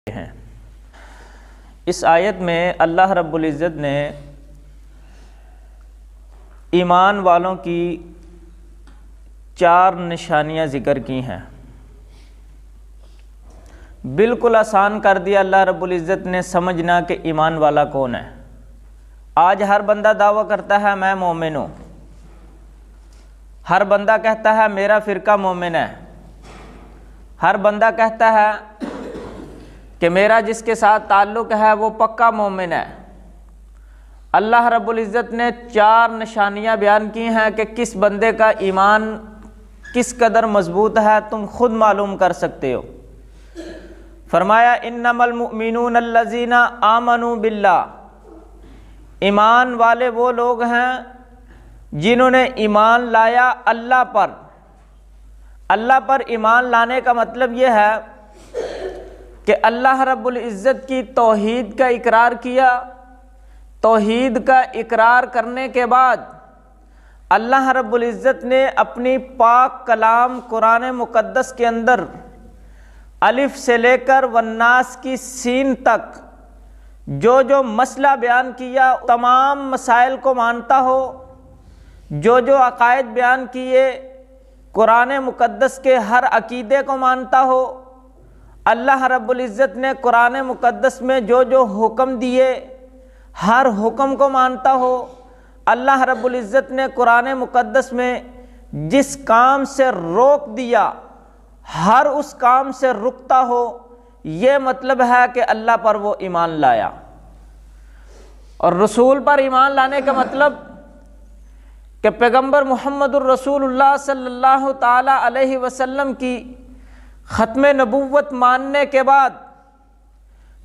ہیں۔ اس آیت میں اللہ رب العزت نے ایمان والوں کی 4 نشانیاں ذکر کی ہیں۔ بالکل آسان کر دیا اللہ رب العزت نے سمجھنا کہ ایمان والا کون ہے۔ آج ہر بندہ دعویٰ کرتا ہے میں مومن ہوں، ہر بندہ کہتا ہے میرا فرقہ مومن ہے، ہر بندہ کہتا ہے کہ میرا جس کے ساتھ تعلق ہے وہ پکا مومن ہے۔ اللہ رب العزت نے 4 نشانیاں بیان کی ہیں کہ کس بندے کا ایمان کس قدر مضبوط ہے، تم خود معلوم کر سکتے ہو۔ فرمایا انما المؤمنون الذین آمنوا باللہ، ایمان والے وہ لوگ ہیں جنہوں نے ایمان لایا اللہ پر۔ اللہ پر ایمان لانے کا مطلب یہ ہے کہ اللہ رب العزت کی توحید کا اقرار کیا۔ توحید کا اقرار کرنے کے بعد اللہ رب العزت نے اپنی پاک کلام قرآن مقدس کے اندر الف سے لے کر والناس کی سین تک جو مسئلہ بیان کیا، تمام مسائل کو مانتا ہو، جو عقائد بیان کیے، قرآن مقدس کے ہر عقیدے کو مانتا ہو، اللہ رب العزت نے قرآن مقدس میں جو حکم دیے ہر حکم کو مانتا ہو، اللہ رب العزت نے قرآن مقدس میں جس کام سے روک دیا ہر اس کام سے رکتا ہو، یہ مطلب ہے کہ اللہ پر وہ ایمان لایا۔ اور رسول پر ایمان لانے کا مطلب کہ پیغمبر محمد الرسول اللہ صلی اللہ تعالی علیہ وسلم کی ختم نبوت ماننے کے بعد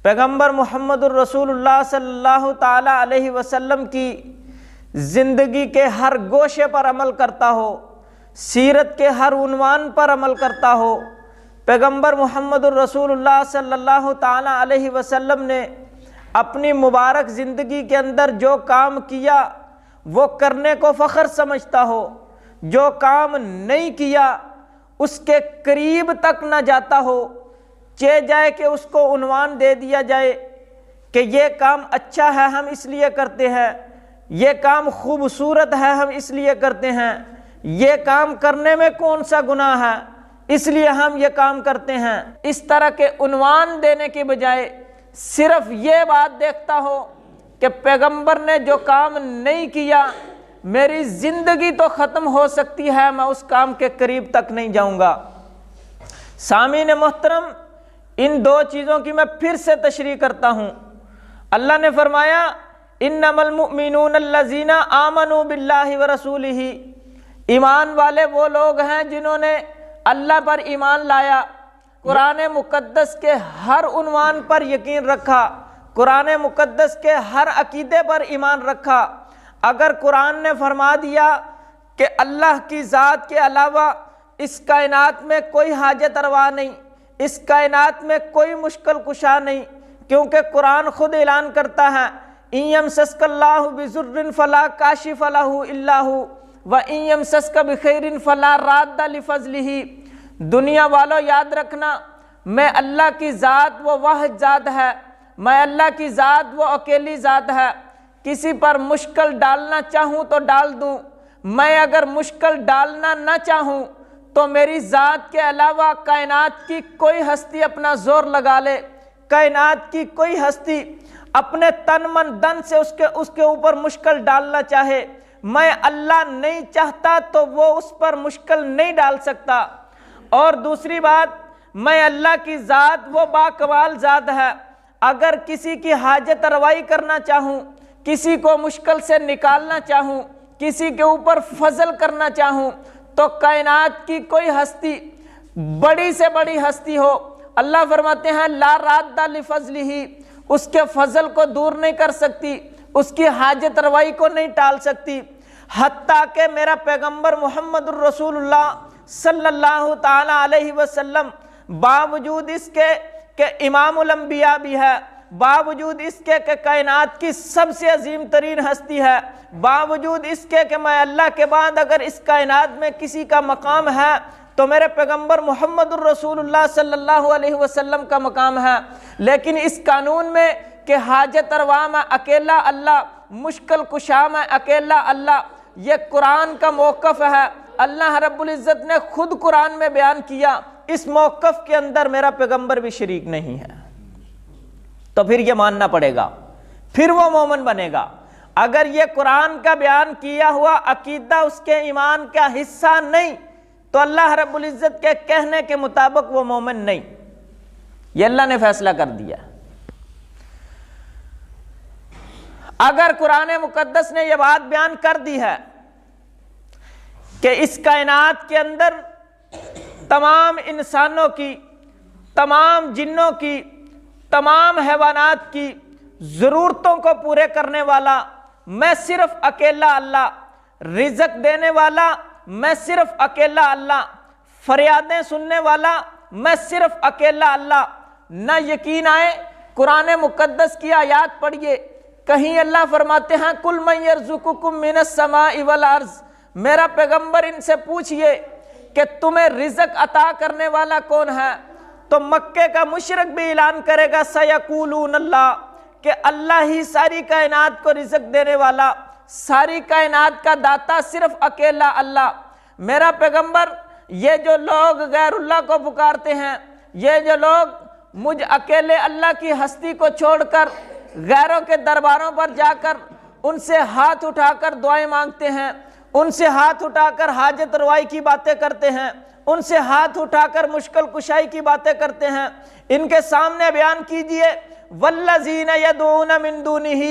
پیغمبر محمد الرسول اللہ صلی اللہ تعالی علیہ وسلم کی زندگی کے ہر گوشے پر عمل کرتا ہو، سیرت کے ہر عنوان پر عمل کرتا ہو۔ پیغمبر محمد الرسول اللہ صلی اللہ تعالی علیہ وسلم نے اپنی مبارک زندگی کے اندر جو کام کیا وہ کرنے کو فخر سمجھتا ہو، جو کام نہیں کیا اس کے قریب تک نہ جاتا ہو، چہ جائے کہ اس کو عنوان دے دیا جائے کہ یہ کام اچھا ہے ہم اس لیے کرتے ہیں، یہ کام خوبصورت ہے ہم اس لیے کرتے ہیں، یہ کام کرنے میں کون سا گناہ ہے اس لیے ہم یہ کام کرتے ہیں۔ اس طرح کے عنوان دینے کے بجائے صرف یہ بات دیکھتا ہو کہ پیغمبر نے جو کام نہیں کیا میری زندگی تو ختم ہو سکتی ہے، میں اس کام کے قریب تک نہیں جاؤں گا۔ سامعین محترم، ان 2 چیزوں کی میں پھر سے تشریح کرتا ہوں۔ اللہ نے فرمایا انما المؤمنون الذین آمنوا باللہ ورسولہ، ایمان والے وہ لوگ ہیں جنہوں نے اللہ پر ایمان لایا، قرآن مقدس کے ہر عنوان پر یقین رکھا، قرآن مقدس کے ہر عقیدے پر ایمان رکھا۔ اگر قرآن نے فرما دیا کہ اللہ کی ذات کے علاوہ اس کائنات میں کوئی حاجت روا نہیں، اس کائنات میں کوئی مشکل کشا نہیں، کیونکہ قرآن خود اعلان کرتا ہے ان یمسسک اللہ بضر فلا کاشف لہ الا ھو وان یمسسک بخیر فلا راد لفضلہ۔ دنیا والوں یاد رکھنا، میں اللہ کی ذات وہ واحد ذات ہے، میں اللہ کی ذات وہ اکیلی ذات ہے، کسی پر مشکل ڈالنا چاہوں تو ڈال دوں، میں اگر مشکل ڈالنا نہ چاہوں تو میری ذات کے علاوہ کائنات کی کوئی ہستی اپنا زور لگا لے، کائنات کی کوئی ہستی اپنے تن من دن سے اس کے اوپر مشکل ڈالنا چاہے، میں اللہ نہیں چاہتا تو وہ اس پر مشکل نہیں ڈال سکتا۔ اور دوسری بات، میں اللہ کی ذات وہ باکمال ذات ہے، اگر کسی کی حاجت روائی کرنا چاہوں، کسی کو مشکل سے نکالنا چاہوں، کسی کے اوپر فضل کرنا چاہوں تو کائنات کی کوئی ہستی، بڑی سے بڑی ہستی ہو، اللہ فرماتے ہیں لا راد لفضلہ، اس کے فضل کو دور نہیں کر سکتی، اس کی حاجت روائی کو نہیں ٹال سکتی۔ حتیٰ کہ میرا پیغمبر محمد الرسول اللہ صلی اللہ تعالی علیہ وسلم باوجود اس کے کہ امام الانبیاء بھی ہے، باوجود اس کے کہ کائنات کی سب سے عظیم ترین ہستی ہے، باوجود اس کے کہ میں اللہ کے بعد اگر اس کائنات میں کسی کا مقام ہے تو میرے پیغمبر محمد الرسول اللہ صلی اللہ علیہ وسلم کا مقام ہے، لیکن اس قانون میں کہ حاجت روا میں اکیلا اللہ، مشکل کشا میں اکیلا اللہ، یہ قرآن کا موقف ہے، اللہ رب العزت نے خود قرآن میں بیان کیا، اس موقف کے اندر میرا پیغمبر بھی شریک نہیں ہے، تو پھر یہ ماننا پڑے گا، پھر وہ مومن بنے گا۔ اگر یہ قرآن کا بیان کیا ہوا عقیدہ اس کے ایمان کا حصہ نہیں تو اللہ رب العزت کے کہنے کے مطابق وہ مومن نہیں، یہ اللہ نے فیصلہ کر دیا۔ اگر قرآن مقدس نے یہ بات بیان کر دی ہے کہ اس کائنات کے اندر تمام انسانوں کی، تمام جنوں کی، تمام حیوانات کی ضرورتوں کو پورے کرنے والا میں صرف اکیلا اللہ، رزق دینے والا میں صرف اکیلا اللہ، فریادیں سننے والا میں صرف اکیلا اللہ، نہ یقین آئے قرآن مقدس کی آیات پڑھیے، کہیں اللہ فرماتے ہیں کل من یرزقکم من السماء والارض، میرا پیغمبر ان سے پوچھئے کہ تمہیں رزق عطا کرنے والا کون ہے، تو مکے کا مشرک بھی اعلان کرے گا سیقولون اللہ، کہ اللہ ہی ساری کائنات کو رزق دینے والا، ساری کائنات کا داتا صرف اکیلا اللہ۔ میرا پیغمبر یہ جو لوگ غیر اللہ کو پکارتے ہیں، یہ جو لوگ مجھ اکیلے اللہ کی ہستی کو چھوڑ کر غیروں کے درباروں پر جا کر ان سے ہاتھ اٹھا کر دعائیں مانگتے ہیں، ان سے ہاتھ اٹھا کر حاجت روائی کی باتیں کرتے ہیں، ان سے ہاتھ اٹھا کر مشکل کشائی کی باتیں کرتے ہیں، ان کے سامنے بیان کیجئے والذین یدعون من دونہ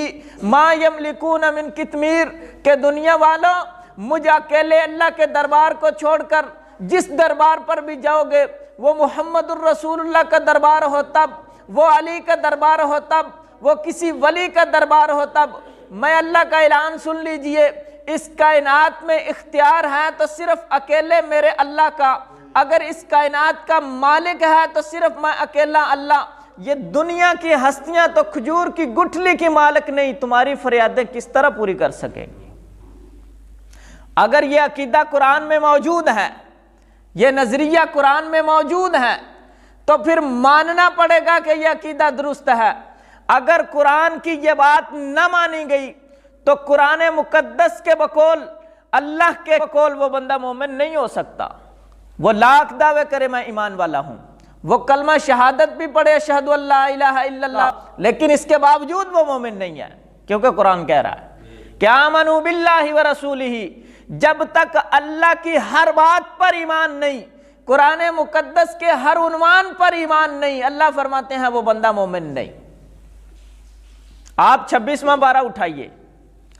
ما یملکون من قطمیر، کہ دنیا والوں مجھ اکیلے اللہ کے دربار کو چھوڑ کر جس دربار پر بھی جاؤ گے، وہ محمد الرسول اللہ کا دربار ہو تب، وہ علی کا دربار ہو تب، وہ کسی ولی کا دربار ہو تب، میں اللہ کا اعلان سن لیجئے، اس کائنات میں اختیار ہے تو صرف اکیلے میرے اللہ کا، اگر اس کائنات کا مالک ہے تو صرف میں اکیلا اللہ، یہ دنیا کی ہستیاں تو کھجور کی گٹھلی کی مالک نہیں، تمہاری فریادیں کس طرح پوری کر سکیں گی؟ اگر یہ عقیدہ قرآن میں موجود ہے، یہ نظریہ قرآن میں موجود ہے، تو پھر ماننا پڑے گا کہ یہ عقیدہ درست ہے۔ اگر قرآن کی یہ بات نہ مانی گئی تو قرآن مقدس کے بقول، اللہ کے بقول وہ بندہ مومن نہیں ہو سکتا، وہ لاکھ دعوے کرے میں ایمان والا ہوں، وہ کلمہ شہادت بھی پڑھے اشہدو ان لا الہ الا اللہ، لیکن اس کے باوجود وہ مومن نہیں ہے، کیونکہ قرآن کہہ رہا ہے کہ آمنوا باللہ ورسولہ، جب تک اللہ کی ہر بات پر ایمان نہیں، قرآن مقدس کے ہر عنوان پر ایمان نہیں، اللہ فرماتے ہیں وہ بندہ مومن نہیں۔ آپ 26واں پارہ اٹھائیے،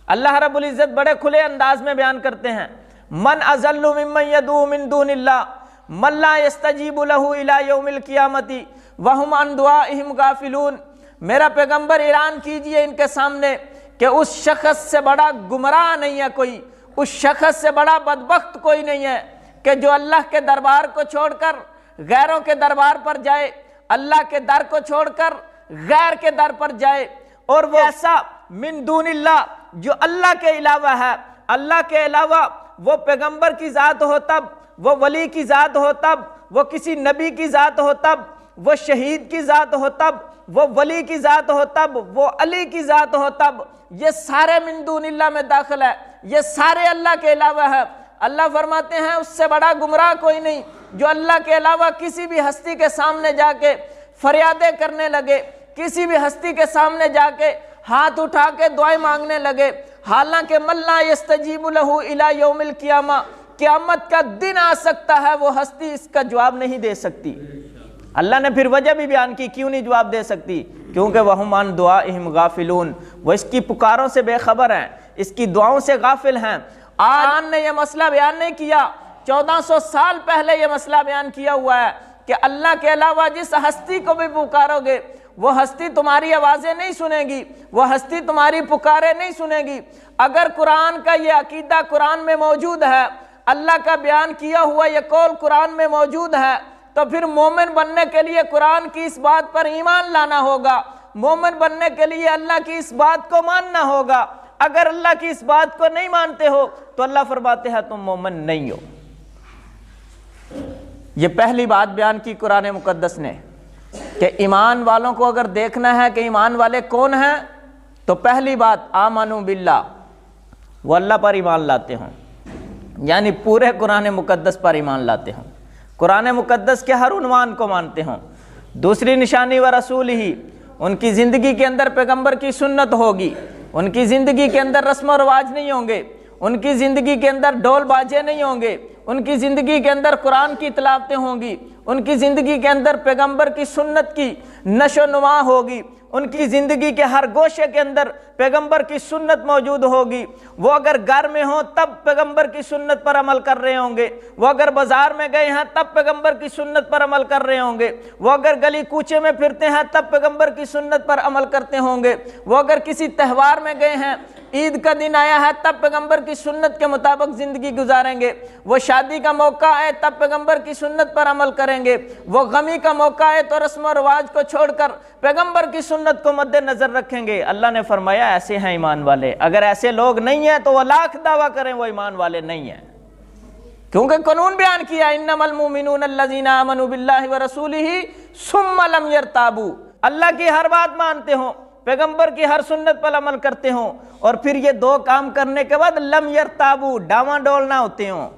اللہ رب العزت بڑے کھلے انداز میں بیان کرتے ہیں من اضل ممن یدعو من دون اللہ من لا یستجیب لہ الی یوم القیامۃ وہم عن دعائہم غافلون، میرا پیغمبر اعلان کیجئے ان کے سامنے کہ اس شخص سے بڑا گمراہ نہیں ہے کوئی، اس شخص سے بڑا بدبخت کوئی نہیں ہے کہ جو اللہ کے دربار کو چھوڑ کر غیروں کے دربار پر جائے، اللہ کے در کو چھوڑ کر غیر کے در پر جائے، اور وہ ایسا من دون اللہ جو اللہ کے علاوہ ہے، اللہ کے علاوہ وہ پیغمبر کی ذات ہو تب، وہ ولی کی ذات ہو تب، وہ کسی نبی کی ذات ہو تب، وہ شہید کی ذات ہو تب، وہ ولی کی ذات ہو تب، وہ علی کی ذات ہو تب، یہ سارے من دون اللہ میں داخل ہے، یہ سارے اللہ کے علاوہ ہے۔ اللہ فرماتے ہیں اس سے بڑا گمراہ کوئی نہیں جو اللہ کے علاوہ کسی بھی ہستی کے سامنے جا کے فریادیں کرنے لگے، کسی بھی ہستی کے سامنے جا کے ہاتھ اٹھا کے دعائیں مانگنے لگے، حالانکہ من لا یستجیب لہ الی یوم القیامہ، قیامت کا دن آ سکتا ہے، وہ ہستی اس کا جواب نہیں دے سکتی۔ اللہ نے پھر وجہ بھی بیان کی کیوں نہیں جواب دے سکتی، کیونکہ وہم عن دعائہم غافلون، وہ اس کی پکاروں سے بے خبر ہیں، اس کی دعاؤں سے غافل ہیں۔ آج نے یہ مسئلہ بیان نہیں کیا، 1400 سال پہلے یہ مسئلہ بیان کیا ہوا ہے کہ اللہ کے علاوہ جس ہستی کو بھی پکارو گے وہ ہستی تمہاری آوازیں نہیں سنے گی، وہ ہستی تمہاری پکاریں نہیں سنے گی۔ اگر قرآن کا یہ عقیدہ قرآن میں موجود ہے، اللہ کا بیان کیا ہوا یہ قول قرآن میں موجود ہے، تو پھر مومن بننے کے لیے قرآن کی اس بات پر ایمان لانا ہوگا، مومن بننے کے لیے اللہ کی اس بات کو ماننا ہوگا۔ اگر اللہ کی اس بات کو نہیں مانتے ہو تو اللہ فرماتے ہیں تم مومن نہیں ہو۔ یہ پہلی بات بیان کی قرآن مقدس نے۔ کہ ایمان والوں کو اگر دیکھنا ہے کہ ایمان والے کون ہیں، تو پہلی بات آمنوا باللہ، وہ اللہ پر ایمان لاتے ہوں، یعنی پورے قرآن مقدس پر ایمان لاتے ہوں، قرآن مقدس کے ہر عنوان کو مانتے ہوں۔ دوسری نشانی ورسولہ، ان کی زندگی کے اندر پیغمبر کی سنت ہوگی، ان کی زندگی کے اندر رسم و رواج نہیں ہوں گے، ان کی زندگی کے اندر ڈھول باجے نہیں ہوں گے، ان کی زندگی کے اندر قرآن کی تلاوتیں ہوں گی، ان کی زندگی کے اندر پیغمبر کی سنت کی نشو و نما ہوگی، ان کی زندگی کے ہر گوشے کے اندر پیغمبر کی سنت موجود ہوگی۔ وہ اگر گھر میں ہوں تب پیغمبر کی سنت پر عمل کر رہے ہوں گے، وہ اگر بازار میں گئے ہیں تب پیغمبر کی سنت پر عمل کر رہے ہوں گے، وہ اگر گلی کوچے میں پھرتے ہیں تب پیغمبر کی سنت پر عمل کرتے ہوں گے، وہ اگر کسی تہوار میں گئے ہیں، عید کا دن آیا ہے تب پیغمبر کی سنت کے مطابق زندگی گزاریں گے، وہ شادی کا موقع ہے تب پیغمبر کی سنت پر عمل کریں گے، وہ غمی کا موقع ہے تو رسم و رواج کو چھوڑ کر پیغمبر کی سنت کو مد نظر رکھیں گے۔ اللہ نے فرمایا ایسے ہیں ایمان والے۔ اگر ایسے لوگ نہیں ہیں تو وہ لاکھ دعویٰ کریں وہ ایمان والے نہیں ہیں، کیونکہ قانون بیان کیا انما المؤمنون الذین آمنوا باللہ ورسولہ ثم لم یرتابوا، اللہ کی ہر بات مانتے ہوں، پیغمبر کی ہر سنت پر عمل کرتے ہوں، اور پھر یہ دو کام کرنے کے بعد لم یرتابوا، ڈاواں ڈول نہ ہوتے ہوں،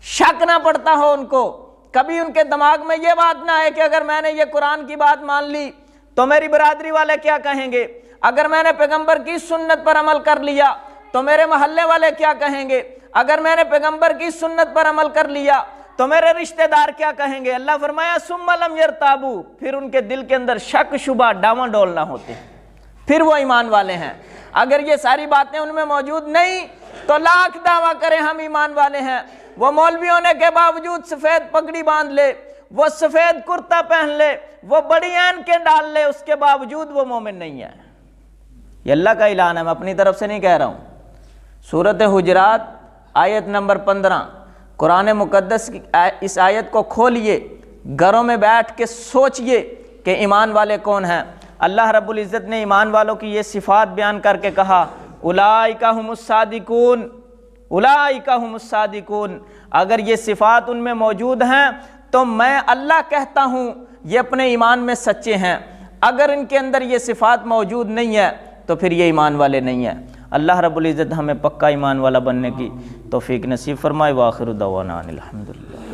شک نہ پڑتا ہو ان کو، کبھی ان کے دماغ میں یہ بات نہ آئے کہ اگر میں نے یہ قرآن کی بات مان لی تو میری برادری والے کیا کہیں گے، اگر میں نے پیغمبر کی سنت پر عمل کر لیا تو میرے محلے والے کیا کہیں گے، اگر میں نے پیغمبر کی سنت پر عمل کر لیا تو میرے رشتہ دار کیا کہیں گے۔ اللہ فرمایا ثم لم یرتابوا، پھر ان کے دل کے اندر شک شبہ ڈاواں ڈول نہ ہوتے، پھر وہ ایمان والے ہیں۔ اگر یہ ساری باتیں ان میں موجود نہیں تو لاکھ دعویٰ کریں ہم ایمان والے ہیں، وہ مولوی ہونے کے باوجود سفید پگڑی باندھ لے، وہ سفید کرتا پہن لے، وہ بڑی اینکیں ڈال لے، اس کے باوجود وہ مومن نہیں ہے۔ یہ اللہ کا اعلان ہے، میں اپنی طرف سے نہیں کہہ رہا ہوں۔ سورۃ حجرات آیت نمبر 15، قرآن مقدس کی اس آیت کو کھولیے، گھروں میں بیٹھ کے سوچئے کہ ایمان والے کون ہیں۔ اللہ رب العزت نے ایمان والوں کی یہ صفات بیان کر کے کہا اولئک ھم الصادقون، اولئک ھم الصادقون، اگر یہ صفات ان میں موجود ہیں تو میں اللہ کہتا ہوں یہ اپنے ایمان میں سچے ہیں، اگر ان کے اندر یہ صفات موجود نہیں ہے تو پھر یہ ایمان والے نہیں ہیں۔ اللہ رب العزت ہمیں پکا ایمان والا بننے کی توفیق نصیب فرمائے۔ وآخر دعوانا ان الحمدللہ۔